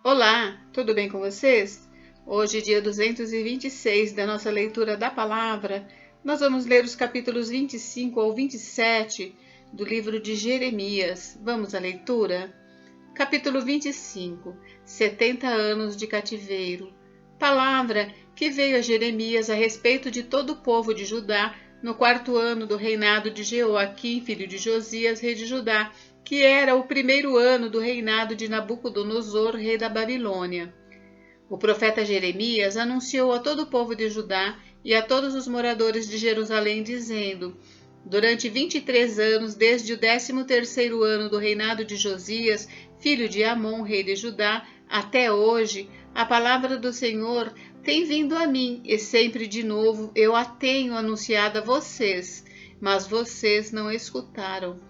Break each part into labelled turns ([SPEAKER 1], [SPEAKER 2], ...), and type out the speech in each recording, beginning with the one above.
[SPEAKER 1] Olá, tudo bem com vocês? Hoje, dia 226 da nossa leitura da palavra, nós vamos ler os capítulos 25 ao 27 do livro de Jeremias. Vamos à leitura? Capítulo 25: 70 anos de cativeiro. Palavra que veio a Jeremias a respeito de todo o povo de Judá no 4º ano do reinado de Jeoaquim, filho de Josias, rei de Judá, que era o 1º ano do reinado de Nabucodonosor, rei da Babilônia. O profeta Jeremias anunciou a todo o povo de Judá e a todos os moradores de Jerusalém, dizendo: durante 23 anos, desde o 13º ano do reinado de Josias, filho de Amon, rei de Judá, até hoje, a palavra do Senhor tem vindo a mim, e sempre de novo eu a tenho anunciado a vocês, mas vocês não escutaram.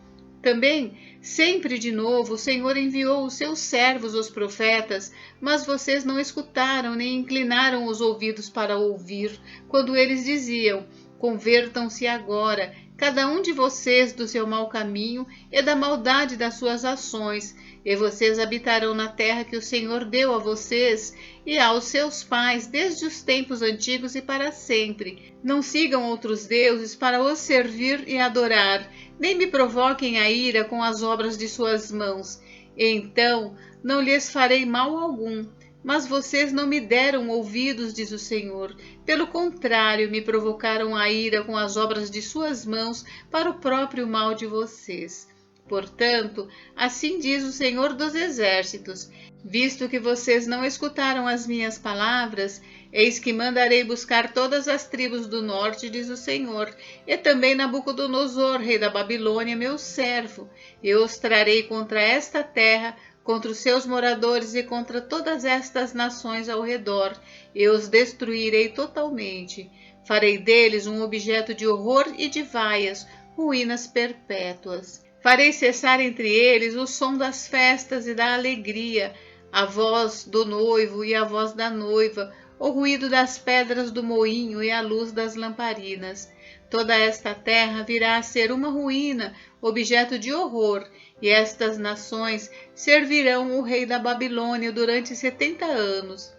[SPEAKER 1] Também, sempre de novo, o Senhor enviou os seus servos, os profetas, mas vocês não escutaram nem inclinaram os ouvidos para ouvir, quando eles diziam: convertam-se agora, cada um de vocês, do seu mau caminho e da maldade das suas ações, e vocês habitarão na terra que o Senhor deu a vocês e aos seus pais desde os tempos antigos e para sempre. Não sigam outros deuses para os servir e adorar, nem me provoquem a ira com as obras de suas mãos. Então não lhes farei mal algum. Mas vocês não me deram ouvidos, diz o Senhor. Pelo contrário, me provocaram a ira com as obras de suas mãos para o próprio mal de vocês. Portanto, assim diz o Senhor dos Exércitos: visto que vocês não escutaram as minhas palavras, eis que mandarei buscar todas as tribos do norte, diz o Senhor, e também Nabucodonosor, rei da Babilônia, meu servo. Eu os trarei contra esta terra, contra os seus moradores e contra todas estas nações ao redor. Eu os destruirei totalmente. Farei deles um objeto de horror e de vaias, ruínas perpétuas. Farei cessar entre eles o som das festas e da alegria, a voz do noivo e a voz da noiva, o ruído das pedras do moinho e a luz das lamparinas. Toda esta terra virá a ser uma ruína, objeto de horror, e estas nações servirão o rei da Babilônia durante 70 anos.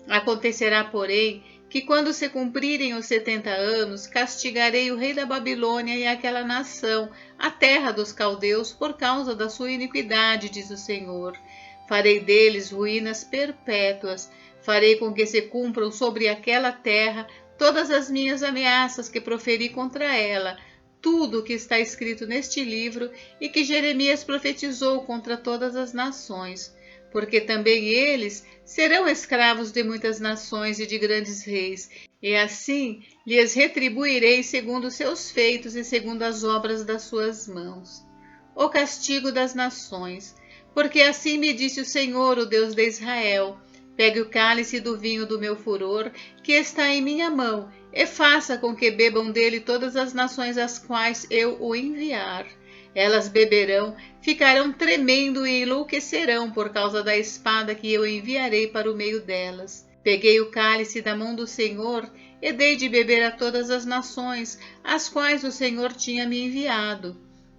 [SPEAKER 1] Acontecerá, porém, que quando se cumprirem os 70 anos, castigarei o rei da Babilônia e aquela nação, a terra dos caldeus, por causa da sua iniquidade, diz o Senhor. Farei deles ruínas perpétuas, farei com que se cumpram sobre aquela terra todas as minhas ameaças que proferi contra ela, tudo o que está escrito neste livro e que Jeremias profetizou contra todas as nações, porque também eles serão escravos de muitas nações e de grandes reis, e assim lhes retribuirei segundo seus feitos e segundo as obras das suas mãos. O castigo das nações, porque assim me disse o Senhor, o Deus de Israel: pegue o cálice do vinho do meu furor, que está em minha mão, e faça com que bebam dele todas as nações às quais eu o enviar. Elas beberão, ficarão tremendo e enlouquecerão por causa da espada que eu enviarei para o meio delas. Peguei o cálice da mão do Senhor e dei de beber a todas as nações, às quais o Senhor tinha me enviado.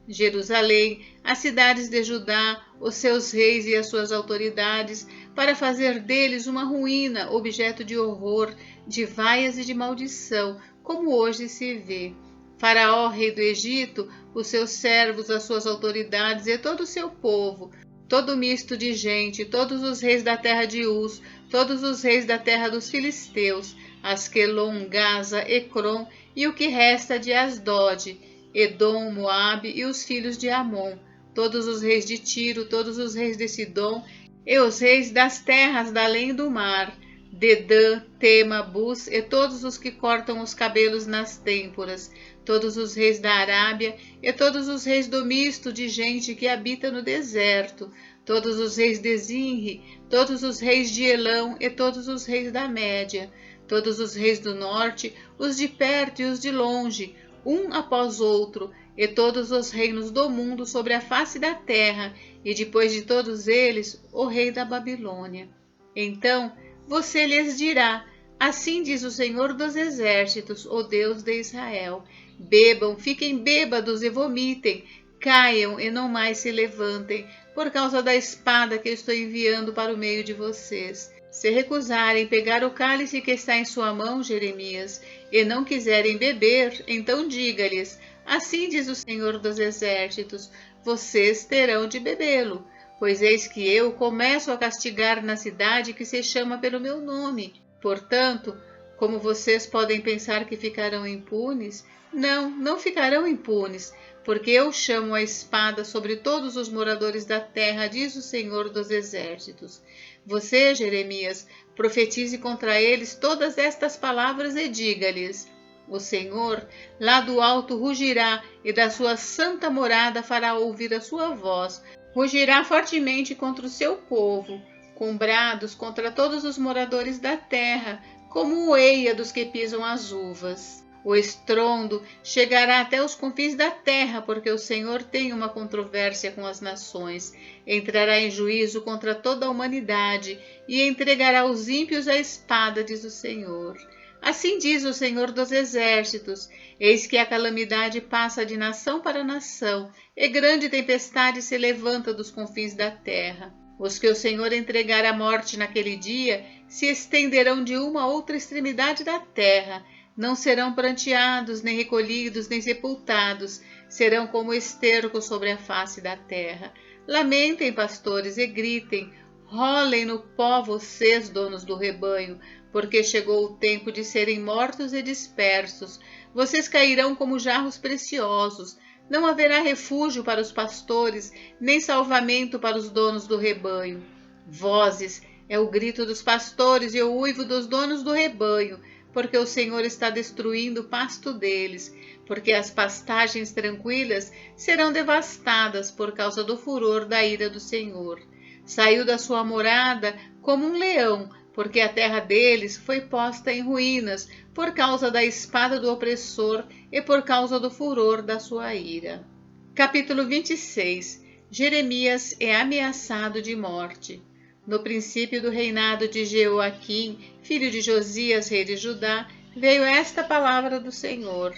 [SPEAKER 1] Jerusalém, as cidades de Judá, os seus reis e as suas autoridades, para fazer deles uma ruína, objeto de horror, de vaias e de maldição, como hoje se vê. Faraó, rei do Egito, os seus servos, as suas autoridades e todo o seu povo, todo misto de gente, todos os reis da terra de Uz, todos os reis da terra dos filisteus, Asquelon, Gaza, Ecrom e o que resta de Asdod, Edom, Moabe e os filhos de Amon, todos os reis de Tiro, todos os reis de Sidom e os reis das terras da além do mar, Dedã, Tema, Bus e todos os que cortam os cabelos nas têmporas, todos os reis da Arábia e todos os reis do misto de gente que habita no deserto, todos os reis de Zinri, todos os reis de Elão e todos os reis da Média, todos os reis do norte, os de perto e os de longe, um após outro, e todos os reinos do mundo sobre a face da terra, e depois de todos eles, o rei da Babilônia. Então você lhes dirá: assim diz o Senhor dos Exércitos, o Deus de Israel: bebam, fiquem bêbados e vomitem, caiam e não mais se levantem, por causa da espada que eu estou enviando para o meio de vocês. Se recusarem pegar o cálice que está em sua mão, Jeremias, e não quiserem beber, então diga-lhes: assim diz o Senhor dos Exércitos, vocês terão de bebê-lo, pois eis que eu começo a castigar na cidade que se chama pelo meu nome. Portanto, como vocês podem pensar que ficarão impunes? Não, não ficarão impunes, porque eu chamo a espada sobre todos os moradores da terra, diz o Senhor dos Exércitos. Você, Jeremias, profetize contra eles todas estas palavras e diga-lhes: o Senhor, lá do alto, rugirá e da sua santa morada fará ouvir a sua voz. Rugirá fortemente contra o seu povo, com brados contra todos os moradores da terra, como o eia dos que pisam as uvas. O estrondo chegará até os confins da terra, porque o Senhor tem uma controvérsia com as nações. Entrará em juízo contra toda a humanidade e entregará os ímpios à espada, diz o Senhor. Assim diz o Senhor dos Exércitos: eis que a calamidade passa de nação para nação, e grande tempestade se levanta dos confins da terra. Os que o Senhor entregar à morte naquele dia se estenderão de uma a outra extremidade da terra. Não serão pranteados, nem recolhidos, nem sepultados. Serão como esterco sobre a face da terra. Lamentem, pastores, e gritem. Rolem no pó vocês, donos do rebanho, porque chegou o tempo de serem mortos e dispersos. Vocês cairão como jarros preciosos. Não haverá refúgio para os pastores, nem salvamento para os donos do rebanho. Vozes é o grito dos pastores e o uivo dos donos do rebanho, porque o Senhor está destruindo o pasto deles, porque as pastagens tranquilas serão devastadas por causa do furor da ira do Senhor. Saiu da sua morada como um leão, porque a terra deles foi posta em ruínas por causa da espada do opressor e por causa do furor da sua ira. Capítulo 26. Jeremias é ameaçado de morte. No princípio do reinado de Jeoaquim, filho de Josias, rei de Judá, veio esta palavra do Senhor.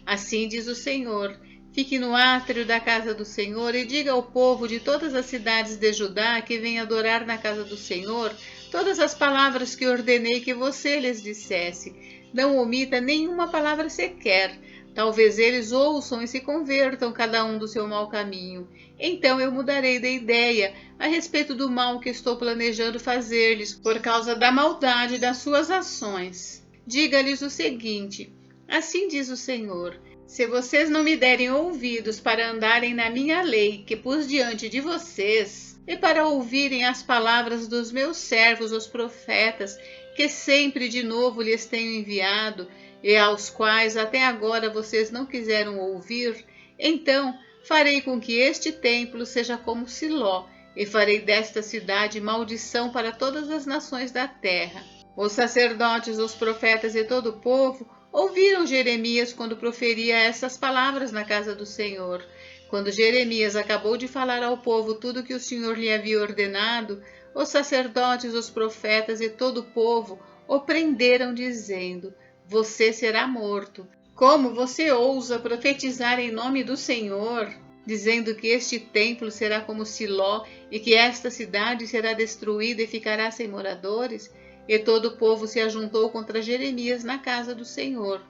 [SPEAKER 1] Assim diz o Senhor: fique no átrio da casa do Senhor e diga ao povo de todas as cidades de Judá que venha adorar na casa do Senhor todas as palavras que ordenei que você lhes dissesse. Não omita nenhuma palavra sequer. Talvez eles ouçam e se convertam, cada um do seu mau caminho. Então eu mudarei de ideia a respeito do mal que estou planejando fazer-lhes por causa da maldade das suas ações. Diga-lhes o seguinte: assim diz o Senhor: se vocês não me derem ouvidos para andarem na minha lei que pus diante de vocês, e para ouvirem as palavras dos meus servos, os profetas, que sempre de novo lhes tenho enviado, e aos quais até agora vocês não quiseram ouvir, então farei com que este templo seja como Siló, e farei desta cidade maldição para todas as nações da terra. Os sacerdotes, os profetas e todo o povo ouviram Jeremias quando proferia essas palavras na casa do Senhor. Quando Jeremias acabou de falar ao povo tudo que o Senhor lhe havia ordenado, os sacerdotes, os profetas e todo o povo o prenderam, dizendo: você será morto. Como você ousa profetizar em nome do Senhor, dizendo que este templo será como Siló e que esta cidade será destruída e ficará sem moradores? E todo o povo se ajuntou contra Jeremias na casa do Senhor.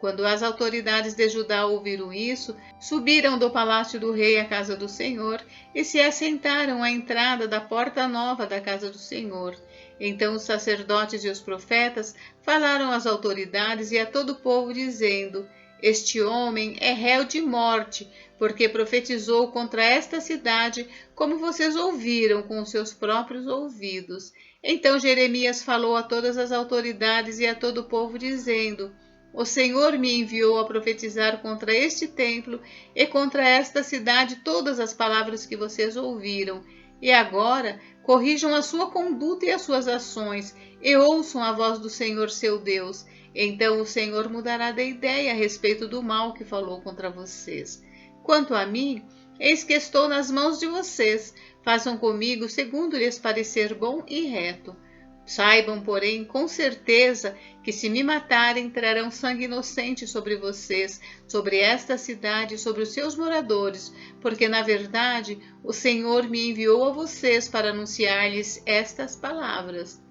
[SPEAKER 1] Quando as autoridades de Judá ouviram isso, subiram do palácio do rei à casa do Senhor e se assentaram à entrada da porta nova da casa do Senhor. Então os sacerdotes e os profetas falaram às autoridades e a todo o povo, dizendo: este homem é réu de morte, porque profetizou contra esta cidade, como vocês ouviram com os seus próprios ouvidos. Então Jeremias falou a todas as autoridades e a todo o povo, dizendo: o Senhor me enviou a profetizar contra este templo e contra esta cidade todas as palavras que vocês ouviram. E agora corrijam a sua conduta e as suas ações, e ouçam a voz do Senhor seu Deus. Então o Senhor mudará de ideia a respeito do mal que falou contra vocês. Quanto a mim, eis que estou nas mãos de vocês. Façam comigo segundo lhes parecer bom e reto. Saibam, porém, com certeza que se me matarem, trarão sangue inocente sobre vocês, sobre esta cidade e sobre os seus moradores, porque, na verdade, o Senhor me enviou a vocês para anunciar-lhes estas palavras.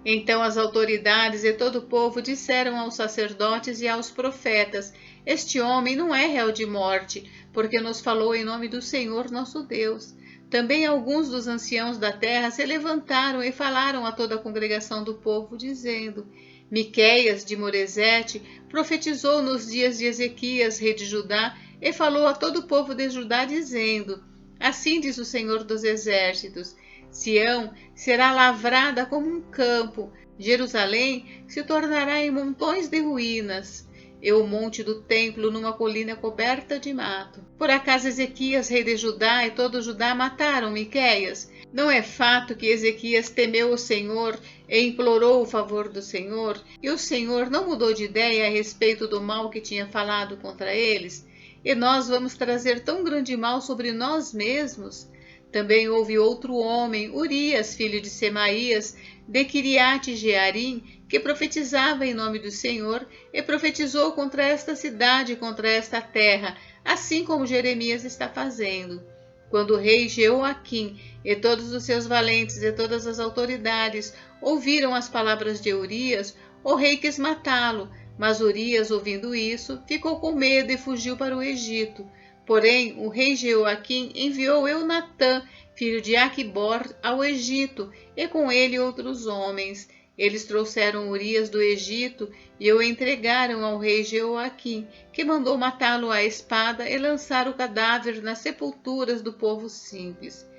[SPEAKER 1] Então as autoridades e todo o povo disseram aos sacerdotes e aos profetas: Este homem não é réu de morte, porque nos falou em nome do Senhor nosso Deus. Também alguns dos anciãos da terra se levantaram e falaram a toda a congregação do povo, dizendo: Miqueias de Moresete profetizou nos dias de Ezequias, rei de Judá, e falou a todo o povo de Judá, dizendo: Assim diz o Senhor dos Exércitos: Sião será lavrada como um campo, Jerusalém se tornará em montões de ruínas, e o monte do templo numa colina coberta de mato. Por acaso Ezequias, rei de Judá, e todo Judá mataram Miqueias? Não é fato que Ezequias temeu o Senhor e implorou o favor do Senhor, e o Senhor não mudou de ideia a respeito do mal que tinha falado contra eles? E nós vamos trazer tão grande mal sobre nós mesmos? Também houve outro homem, Urias, filho de Semaías, de Quiriate-Jearim, que profetizava em nome do Senhor, e profetizou contra esta cidade e contra esta terra, assim como Jeremias está fazendo. Quando o rei Jeoaquim e todos os seus valentes e todas as autoridades ouviram as palavras de Urias, o rei quis matá-lo, mas Urias, ouvindo isso, ficou com medo e fugiu para o Egito. Porém, o rei Jeoaquim enviou Eunatã, filho de Aquibor, ao Egito, e com ele outros homens. Eles trouxeram Urias do Egito e o entregaram ao rei Jeoaquim, que mandou matá-lo à espada e lançar o cadáver nas sepulturas do povo simples.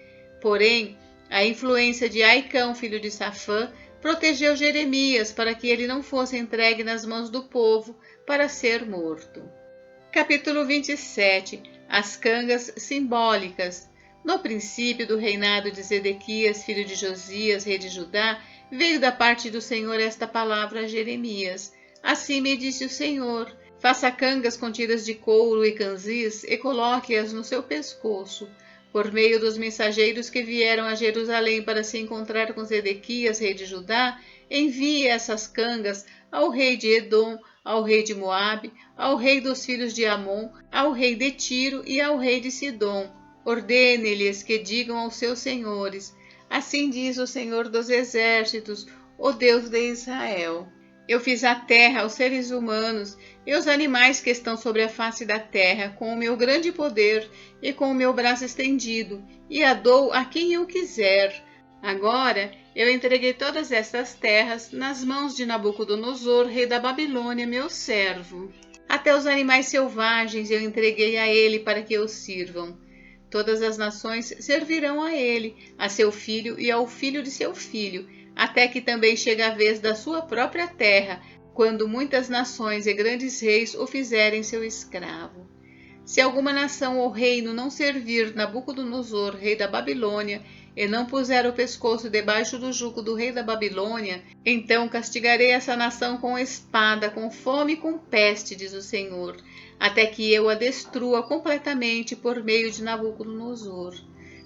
[SPEAKER 1] Porém, a influência de Aicão, filho de Safã, protegeu Jeremias para que ele não fosse entregue nas mãos do povo para ser morto. Capítulo 27. As cangas simbólicas. No princípio do reinado de Zedequias, filho de Josias, rei de Judá, veio da parte do Senhor esta palavra a Jeremias. Assim me disse o Senhor: faça cangas contidas de couro e canzis e coloque-as no seu pescoço. Por meio dos mensageiros que vieram a Jerusalém para se encontrar com Zedequias, rei de Judá, envie essas cangas ao rei de Edom, ao rei de Moabe, ao rei dos filhos de Amon, ao rei de Tiro e ao rei de Sidom. Ordene-lhes que digam aos seus senhores: assim diz o Senhor dos Exércitos, o Deus de Israel: eu fiz a terra, os seres humanos e os animais que estão sobre a face da terra, com o meu grande poder e com o meu braço estendido, e a dou a quem eu quiser. Agora eu entreguei todas estas terras nas mãos de Nabucodonosor, rei da Babilônia, meu servo. Até os animais selvagens eu entreguei a ele para que o sirvam. Todas as nações servirão a ele, a seu filho e ao filho de seu filho, até que também chegue a vez da sua própria terra, quando muitas nações e grandes reis o fizerem seu escravo. Se alguma nação ou reino não servir Nabucodonosor, rei da Babilônia, e não puser o pescoço debaixo do jugo do rei da Babilônia, então castigarei essa nação com espada, com fome e com peste, diz o Senhor, até que eu a destrua completamente por meio de Nabucodonosor.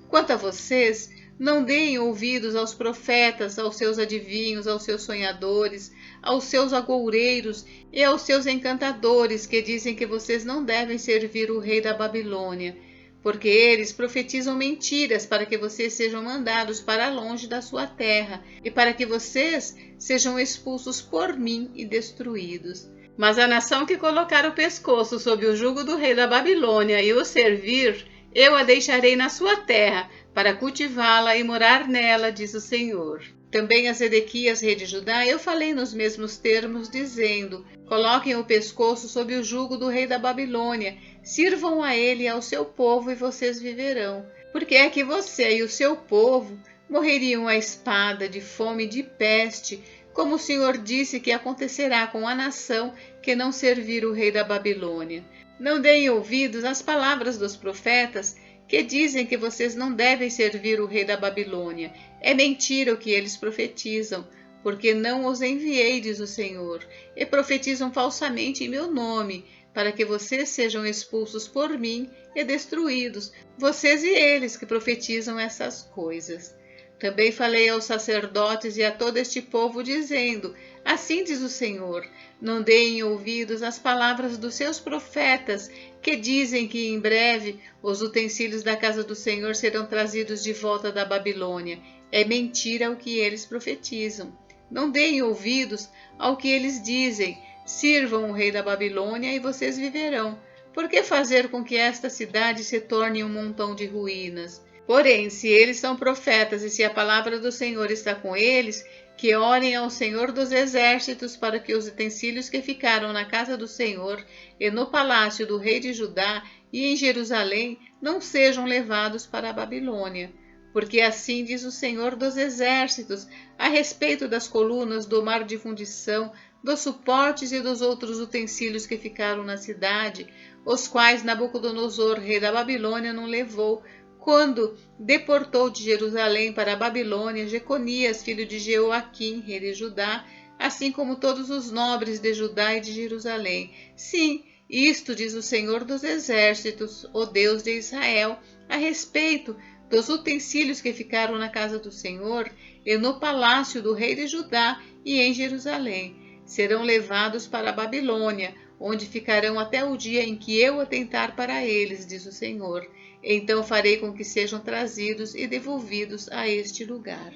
[SPEAKER 1] Quanto a vocês, não deem ouvidos aos profetas, aos seus adivinhos, aos seus sonhadores, aos seus agoureiros e aos seus encantadores que dizem que vocês não devem servir o rei da Babilônia, porque eles profetizam mentiras para que vocês sejam mandados para longe da sua terra e para que vocês sejam expulsos por mim e destruídos. Mas a nação que colocar o pescoço sob o jugo do rei da Babilônia e o servir, eu a deixarei na sua terra para cultivá-la e morar nela, diz o Senhor. Também a Zedequias, rei de Judá, eu falei nos mesmos termos, dizendo: coloquem o pescoço sob o jugo do rei da Babilônia, sirvam a ele e ao seu povo e vocês viverão. Porque é que você e o seu povo morreriam à espada, de fome e de peste, como o Senhor disse que acontecerá com a nação que não servir o rei da Babilônia. Não deem ouvidos às palavras dos profetas que dizem que vocês não devem servir o rei da Babilônia. É mentira o que eles profetizam, porque não os enviei, diz o Senhor, e profetizam falsamente em meu nome, para que vocês sejam expulsos por mim e destruídos, vocês e eles que profetizam essas coisas. Também falei aos sacerdotes e a todo este povo, dizendo: Assim diz o Senhor, não deem ouvidos às palavras dos seus profetas, que dizem que em breve os utensílios da casa do Senhor serão trazidos de volta da Babilônia. É mentira o que eles profetizam. Não deem ouvidos ao que eles dizem: sirvam o rei da Babilônia e vocês viverão. Por que fazer com que esta cidade se torne um montão de ruínas? Porém, se eles são profetas e se a palavra do Senhor está com eles, que orem ao Senhor dos Exércitos para que os utensílios que ficaram na casa do Senhor e no palácio do rei de Judá e em Jerusalém não sejam levados para a Babilônia. Porque assim diz o Senhor dos Exércitos a respeito das colunas do mar de fundição, dos suportes e dos outros utensílios que ficaram na cidade, os quais Nabucodonosor, rei da Babilônia, não levou, quando deportou de Jerusalém para a Babilônia Jeconias, filho de Jeoaquim, rei de Judá, assim como todos os nobres de Judá e de Jerusalém. Sim, isto diz o Senhor dos Exércitos, o Deus de Israel, a respeito dos utensílios que ficaram na casa do Senhor e no palácio do rei de Judá e em Jerusalém. Serão levados para a Babilônia, onde ficarão até o dia em que eu atentar para eles, diz o Senhor. Então farei com que sejam trazidos e devolvidos a este lugar.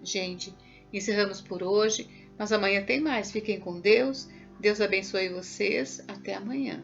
[SPEAKER 1] Gente, encerramos por hoje, mas amanhã tem mais. Fiquem com Deus. Deus abençoe vocês. Até amanhã.